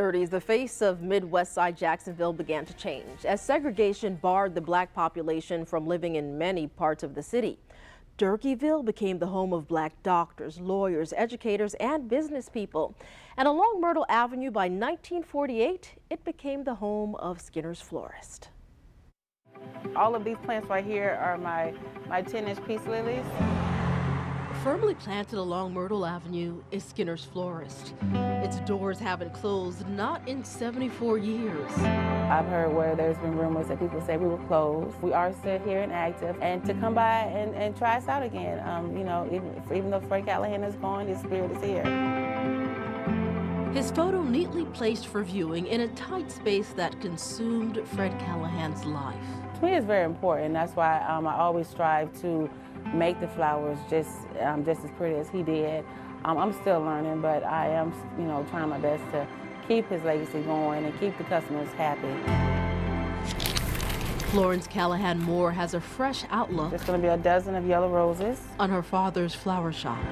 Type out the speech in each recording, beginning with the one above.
30s, the face of Midwest side Jacksonville began to change as segregation barred the black population from living in many parts of the city. Durkeeville became the home of black doctors, lawyers, educators, and business people. And along Myrtle Avenue by 1948, it became the home of Skinner's Florist. All of these plants right here are my 10-inch peace lilies. Firmly planted along Myrtle Avenue is Skinner's Florist. Its doors haven't closed, not in 74 years. I've heard where there's been rumors that people say we were closed. We are still here and active, and to come by and try us out again. You know, even though Fred Callahan is gone, his spirit is here. His photo neatly placed for viewing in a tight space that consumed Fred Callahan's life. To me, it's very important. That's why I always strive to make the flowers just as pretty as he did. I'm still learning, but I am, trying my best to keep his legacy going and keep the customers happy. Florence Callahan Moore has a fresh outlook. There's going to be a dozen of yellow roses On her father's flower shop.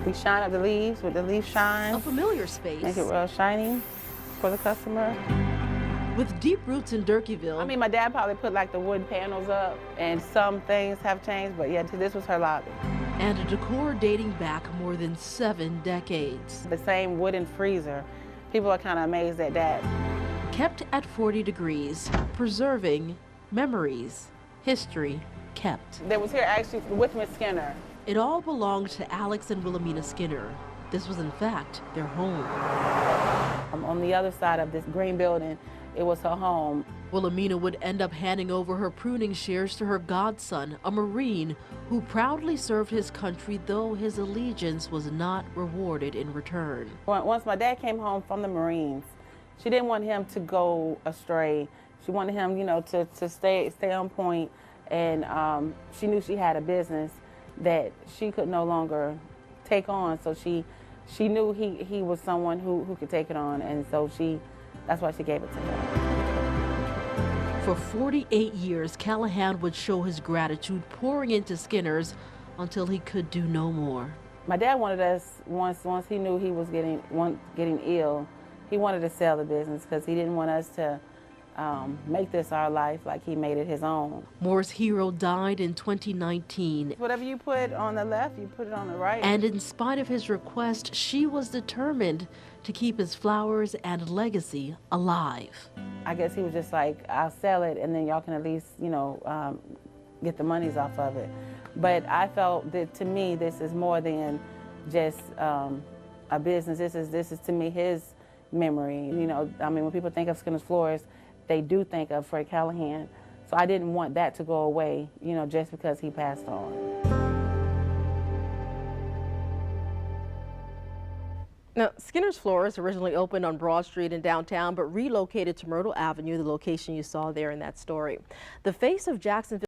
We shine up the leaves with the leaf shine. A familiar space. Make it real shiny for the customer. With deep roots in Durkeeville. I mean, my dad probably put like the wood panels up, and some things have changed, but yeah, this was her lobby. And a decor dating back more than 7 decades. The same wooden freezer. People are kind of amazed at that. Kept at 40 degrees, preserving memories, history kept. They was here actually with Miss Skinner. It all belonged to Alex and Wilhelmina Skinner. This was in fact their home. On the other side of this green building, it was her home. Wilhelmina would end up handing over her pruning shears to her godson, a Marine who proudly served his country, though his allegiance was not rewarded in return. Once my dad came home from the Marines, she didn't want him to go astray. She wanted him, to stay on point, and she knew she had a business that she could no longer take on, so she knew he was someone who could take it on, and so that's why she gave it to him. For 48 years, Callahan would show his gratitude, pouring into Skinner's until he could do no more. My dad wanted us, once he knew he was getting ill, he wanted to sell the business because he didn't want us to make this our life like he made it his own. Moore's hero died in 2019. Whatever you put on the left, you put it on the right. And in spite of his request, she was determined to keep his flowers and legacy alive. I guess he was just like, I'll sell it and then y'all can at least, get the monies off of it. But I felt that to me, this is more than just a business. This is to me his memory. When people think of Skinner's Florist, they do think of Fred Callahan. So I didn't want that to go away, just because he passed on. Now, Skinner's Florist originally opened on Broad Street in downtown, but relocated to Myrtle Avenue, the location you saw there in that story. The face of Jacksonville